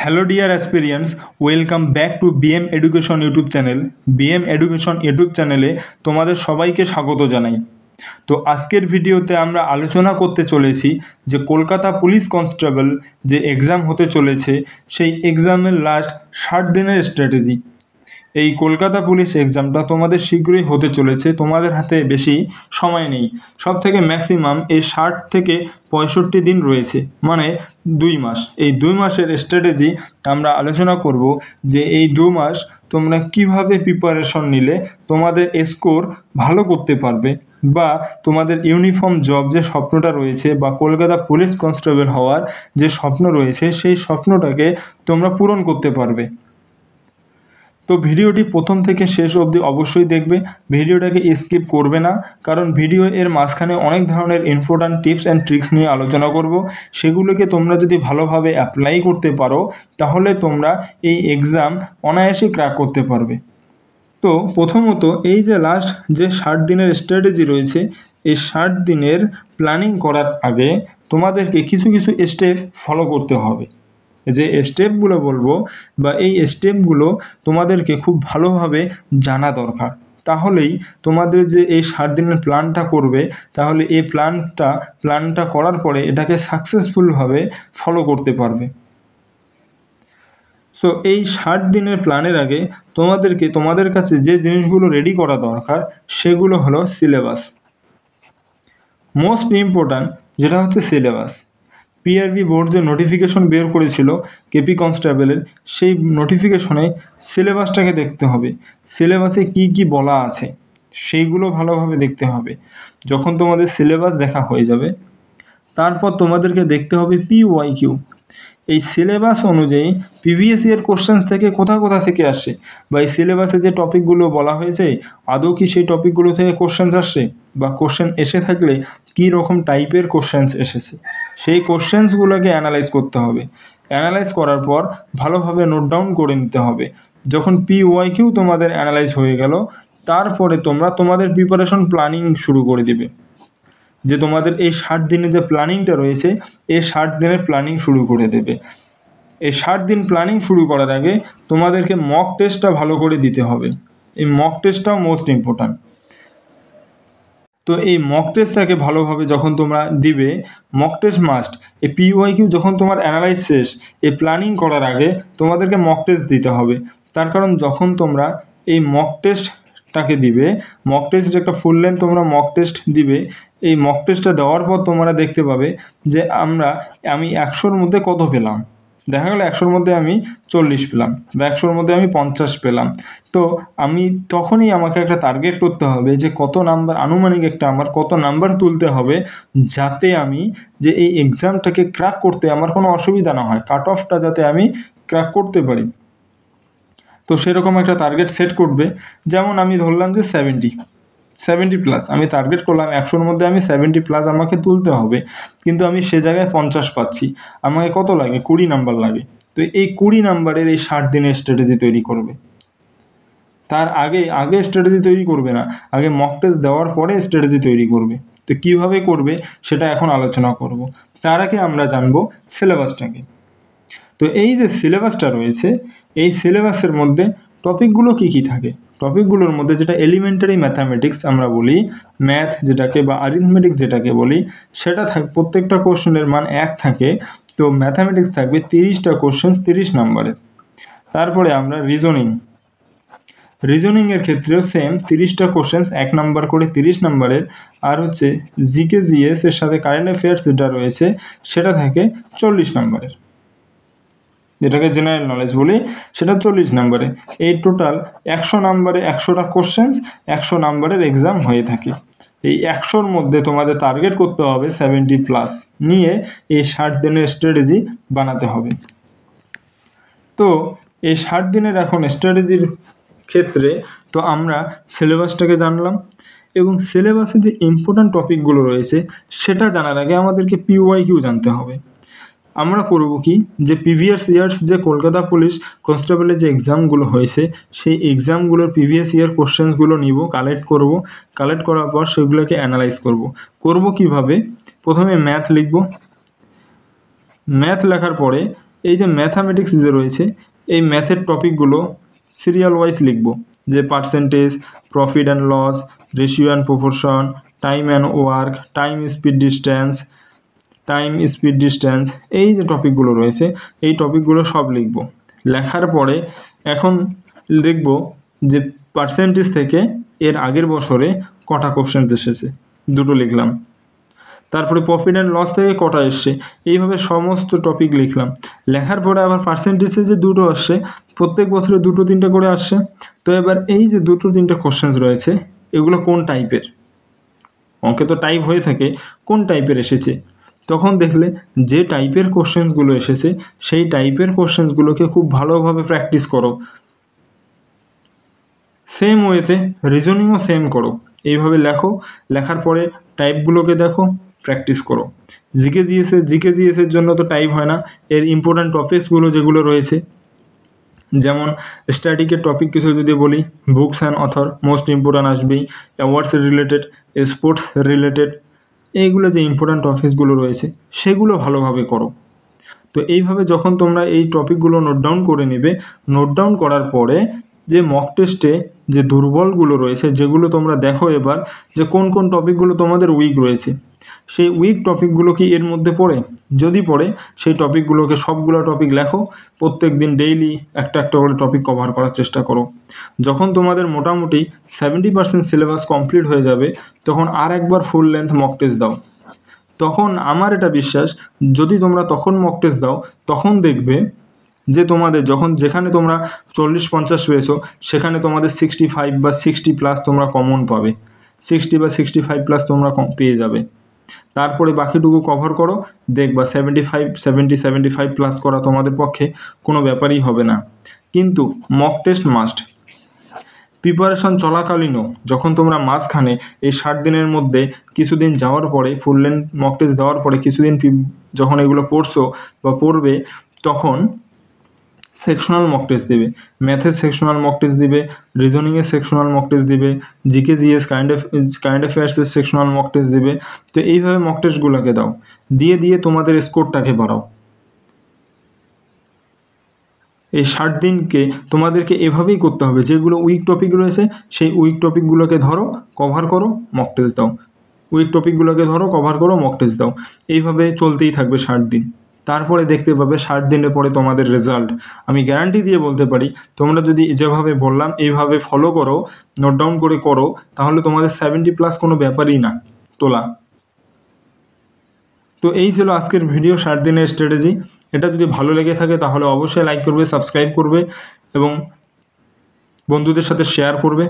Hello dear aspirants, welcome back to BM Education YouTube channel. BM Education YouTube চ্যানেলে তোমাদের সবাইকে স্বাগত জানাই। তো আজকের ভিডিওতে আমরা আলোচনা করতে চলেছি যে কলকাতা পুলিশ কনস্টেবল যে এক্সাম হতে চলেছে সেই এক্সামের লাস্ট 60 দিনের স্ট্র্যাটেজি। এই কলকাতা পুলিশ এক্সামটা তোমাদের শীঘ্রই হতে চলেছে, তোমাদের হাতে বেশি সময় নেই। সব থেকে ম্যাক্সিমাম এই 60 থেকে 65 দিন রয়েছে, মানে 2 মাস। এই 2 মাসের স্ট্র্যাটেজি আমরা আলোচনা করব যে এই 2 মাস তোমরা কিভাবে প্রিপারেশন নিলে তোমাদের স্কোর ভালো করতে পারবে, বা তোমাদের ইউনিফর্ম জব যে স্বপ্নটা রয়েছে বা কলকাতা পুলিশ কনস্টেবল হওয়ার যে স্বপ্ন রয়েছে সেই স্বপ্নটাকে তোমরা পূরণ করতে পারবে। তো ভিডিওটি প্রথম থেকে শেষ অবধি অবশ্যই দেখবে, ভিডিওটাকে স্কিপ করবে না, কারণ ভিডিও এর মাঝখানে অনেক ধরনের ইম্পর্ট্যান্ট টিপস অ্যান্ড ট্রিক্স নিয়ে আলোচনা করব। সেগুলোকে তোমরা যদি ভালোভাবে অ্যাপ্লাই করতে পারো তাহলে তোমরা এই এক্সাম অনায়াসে ক্র্যাক করতে পারবে। তো প্রথমত এই যে লাস্ট যে 60 দিনের স্ট্র্যাটেজি রয়েছে, এই 60 দিনের প্ল্যানিং করার আগে তোমাদেরকে কিছু স্টেপ ফলো করতে হবে। যে স্টেপগুলো বলবো বা এই স্টেপগুলো তোমাদেরকে খুব ভালোভাবে জানা দরকার, তাহলেই তোমাদের যে এই 60 দিনের প্ল্যানটা করবে, তাহলে এই প্ল্যানটা করার পরে এটাকে সাকসেসফুলভাবে ফলো করতে পারবে। সো এই 60 দিনের প্ল্যানের আগে তোমাদের কাছে যে জিনিসগুলো রেডি করা দরকার সেগুলো হলো সিলেবাস। মোস্ট ইম্পর্ট্যান্ট যেটা হচ্ছে সিলেবাস। পিআরবি বোর্ড যে নোটিফিকেশন বের করেছিল কেপি কনস্টেবলের, সেই নোটিফিকেশনে সিলেবাসটাকে দেখতে হবে। সিলেবাসে কি বলা আছে সেইগুলো ভালোভাবে দেখতে হবে। যখন তোমাদের সিলেবাস দেখা হয়ে যাবে, তারপর তোমাদেরকে দেখতে হবে PYQ। এই সিলেবাস অনুযায়ী প্রিভিয়াস ইয়ার কোশ্চেন্স থেকে কোথা থেকে আসে, বা এই সিলেবাসে যে টপিকগুলো বলা হয়েছে আদৌ কি সেই টপিকগুলো থেকে কোশ্চেন্স আসছে, বা কোশ্চেন এসে থাকলে কী রকম টাইপের কোশ্চেন্স এসেছে, সেই কোশ্চেন্সগুলোকে অ্যানালাইজ করতে হবে। অ্যানালাইজ করার পর ভালোভাবে নোট ডাউন করে নিতে হবে। যখন PYQ তোমাদের অ্যানালাইজ হয়ে গেল, তারপরে তোমরা তোমাদের প্রিপারেশন প্ল্যানিং শুরু করে দিবে। যে তোমাদের এই 60 দিনের যে প্ল্যানিংটা রয়েছে, এই 60 দিনের প্ল্যানিং শুরু করে দেবে। এই 60 দিন প্ল্যানিং শুরু করার আগে তোমাদেরকে মক টেস্টটা ভালো করে দিতে হবে। এই মক টেস্টটাও মোস্ট ইম্পর্ট্যান্ট। তো এই মক টেস্টটাকে ভালোভাবে যখন তোমরা দিবে, মক টেস্ট মাস্ট। এই PYQ যখন তোমার অ্যানালাইজ শেষ, এই প্ল্যানিং করার আগে তোমাদেরকে মক টেস্ট দিতে হবে। তার কারণ যখন তোমরা এই মক টেস্টটাকে দিবে, মক টেস্ট একটা ফুল লেন্থ তোমরা মক টেস্ট দিবে। এই মক টেস্টটা দেওয়ার পর তোমরা দেখতে পাবে যে আমি 100-র মধ্যে কত পেলাম। দেখা গেল 100-র মধ্যে আমি 40 পেলাম, বা 100-র মধ্যে আমি 50 পেলাম। তো তখনই আমাকে একটা টার্গেট করতে হবে যে কত নাম্বার, আনুমানিক আমার কত নাম্বার তুলতে হবে, যাতে আমি যে এই এক্সামটাকে ক্র্যাক করতে আমার কোনো অসুবিধা না হয়, কাট অফটা যাতে আমি ক্র্যাক করতে পারি। তো সেরকম একটা টার্গেট সেট করবে। যেমন আমি ধরলাম যে 70 প্লাস আমি টার্গেট করলাম, 100-র মধ্যে আমি 70 প্লাস আমাকে তুলতে হবে, কিন্তু আমি সে জায়গায় 50 পাচ্ছি। আমাকে কত লাগে? 20 নাম্বার লাগে। তো এই 20 নাম্বারের এই 60 দিনের স্ট্র্যাটেজি তৈরি করবে। তার আগে স্ট্র্যাটেজি তৈরি করবে না, আগে মক টেস্ট দেওয়ার পরে স্ট্র্যাটেজি তৈরি করবে। তো কীভাবে করবে সেটা এখন আলোচনা করব। তার আগে আমরা জানবো সিলেবাসটাকে। তো এই যে সিলেবাসটা রয়েছে, এই সিলেবাসের মধ্যে টপিকগুলো কী থাকে? টপিকগুলোর মধ্যে যেটা এলিমেন্টারি ম্যাথামেটিক্স আমরা বলি, ম্যাথ যেটাকে বা অ্যারিথমেটিক্স যেটাকে বলি, সেটা প্রত্যেকটা কোশ্চেনের মান 1 থাকে। তো ম্যাথামেটিক্স থাকবে 30টা কোশ্চেন 30 নাম্বারের। তারপরে আমরা রিজনিংয়ের ক্ষেত্রেও সেম 30টা কোশ্চেন্স 1 নাম্বার করে 30 নাম্বারের। আর হচ্ছে জিকে জিএস এর সাথে কারেন্ট অ্যাফেয়ার্স যেটা রয়েছে সেটা থাকে 40 নাম্বারের, যেটাকে জেনারেল নলেজ বলি, সেটা 40 নাম্বারে। এই টোটাল 100 নাম্বারে 100টা কোশ্চেন্স, 100 নাম্বারের এক্সাম হয়ে থাকে। এই 100-র মধ্যে তোমাদের টার্গেট করতে হবে 70 প্লাস নিয়ে এই 60 দিনের স্ট্র্যাটেজি বানাতে হবে। তো এই 60 দিনের এখন স্ট্র্যাটেজির ক্ষেত্রে তো আমরা সিলেবাসটাকে জানলাম, এবং সিলেবাসে যে ইম্পর্ট্যান্ট টপিকগুলো রয়েছে সেটা জানার আগে আমাদেরকে PYQ জানতে হবে। আমরা করব কি, যে প্রিভিয়াস ইয়ার্স যে কলকাতা পুলিশ কনস্টেবলের যে এক্সামগুলো হয়েছে সেই এক্সামগুলোর প্রিভিয়াস ইয়ার কোশ্চেন্সগুলো নিব, কালেক্ট করার পর সেগুলোকে অ্যানালাইজ করব কিভাবে? প্রথমে ম্যাথ লিখব। ম্যাথ লেখার পরে এই যে ম্যাথামেটিক্স যে রয়েছে এই ম্যাথের টপিকগুলো সিরিয়াল ওয়াইজ লিখব, যে percentage, profit and loss, ratio and proportion, time and work, time speed distance, এই যে টপিকগুলো রয়েছে এই টপিকগুলো সব লিখব। লেখার পরে এখন দেখব যে পার্সেন্টেজ থেকে এর আগের বছরে কটা কোশ্চেন এসেছে, দুটো লিখলাম। তারপরে প্রফিট অ্যান্ড লস থেকে কটা এসছে, এইভাবে সমস্ত টপিক লিখলাম। লেখার পরে আবার পার্সেন্টেজে যে দুটো আসছে, প্রত্যেক বছরে দুটো তিনটে করে আসছে। তো এবার এই যে দুটো তিনটে কোশ্চেন রয়েছে এগুলো কোন টাইপের, অঙ্কে তো টাইপ হয়ে থাকে, কোন টাইপের এসেছে। তখন দেখলে যে টাইপের কোশ্চেন্সগুলো এসেছে সেই টাইপের কোশ্চেন্সগুলোকে খুব ভালোভাবে প্র্যাকটিস করো। সেম ওয়েতে রিজনিংও সেম করো, এইভাবে লেখো। লেখার পরে টাইপগুলোকে দেখো, প্র্যাকটিস করো। জিকে জিএসের জন্য তো টাইপ হয় না, এর ইম্পর্ট্যান্ট টপিকসগুলো যেগুলো রয়েছে, যেমন স্ট্যাটিকের টপিক কিছু যদি বলি, books and author most important আসবেই, অ্যাওয়ার্ডস রিলেটেড, স্পোর্টস রিলেটেড, এইগুলো যে ইম্পর্ট্যান্ট টপিকসগুলো রয়েছে সেগুলো ভালোভাবে করো। তো এইভাবে যখন তোমরা এই টপিকগুলো নোট ডাউন করে নেবে, নোট ডাউন করার পরে যে মক টেস্টে যে দুর্বলগুলো রয়েছে, যেগুলো তোমরা দেখো এবার যে কোন কোন টপিকগুলো তোমাদের উইক রয়েছে, সেই উইক টপিকগুলো কি এর মধ্যে পড়ে, যদি পড়ে সেই টপিকগুলোকে সবগুলো টপিক লেখো। প্রত্যেক দিন ডেইলি একটা একটা করে টপিক কভার করার চেষ্টা করো। যখন তোমাদের মোটামুটি 70% সিলেবাস কমপ্লিট হয়ে যাবে তখন আর একবার ফুল লেন্থ মক টেস্ট দাও। তখন আমার এটা বিশ্বাস, যদি তোমরা তখন মক টেস্ট দাও তখন দেখবে যে তোমাদের যেখানে তোমরা 40-50 পেয়েছো সেখানে তোমাদের 65 বা 60+ তোমরা কমন পাবে, 60 বা 65+ তোমরা পেয়ে যাবে। তারপরে বাকিটুকু কভার করো, দেখবা 75 করা তোমাদের পক্ষে কোনো ব্যাপারই হবে না। কিন্তু মক টেস্ট মাস্ট। প্রিপারেশন চলাকালীনও যখন তোমরা মাঝখানে এই 60 দিনের মধ্যে কিছুদিন যাওয়ার পরে ফুল লেন্থ মক টেস্ট দেওয়ার পরে কিছুদিন যখন এগুলো পড়ছো বা পড়বে, তখন সেকশনাল মক টেস্ট দেবে। ম্যাথের সেকশনাল মক টেস্ট দিবে, রিজনিংয়ের সেকশনাল মক টেস্ট দিবে, জিকে জিএস কারেন্ট অ্যাফেয়ার্সের সেকশনাল মক টেস্ট দেবে। তো এইভাবে মক টেস্টগুলোকে দাও, দিয়ে তোমাদের স্কোরটাকে বাড়াও। এই 60 দিনকে তোমাদেরকে এভাবেই করতে হবে, যেগুলো উইক টপিক রয়েছে সেই উইক টপিকগুলোকে ধরো, কভার করো, মক টেস্ট দাও, উইক টপিকগুলোকে ধরো, কভার করো, মক টেস্ট দাও। এইভাবে চলতেই থাকবে 60 দিন। তারপরে দেখতে পাবে 60 দিনের পরে তোমাদের রেজাল্ট। আমি গ্যারান্টি দিয়ে বলতে পারি, তোমরা যদি যেভাবে বললাম এইভাবে ফলো করো, নোট ডাউন করে করো, তাহলে তোমাদের 70+ কোনো ব্যাপারই না তোলা। তো এই ছিল আজকের ভিডিও, 60 দিনের স্ট্র্যাটেজি। এটা যদি ভালো লেগে থাকে তাহলে অবশ্যই লাইক করবে, সাবস্ক্রাইব করবে এবং বন্ধুদের সাথে শেয়ার করবে।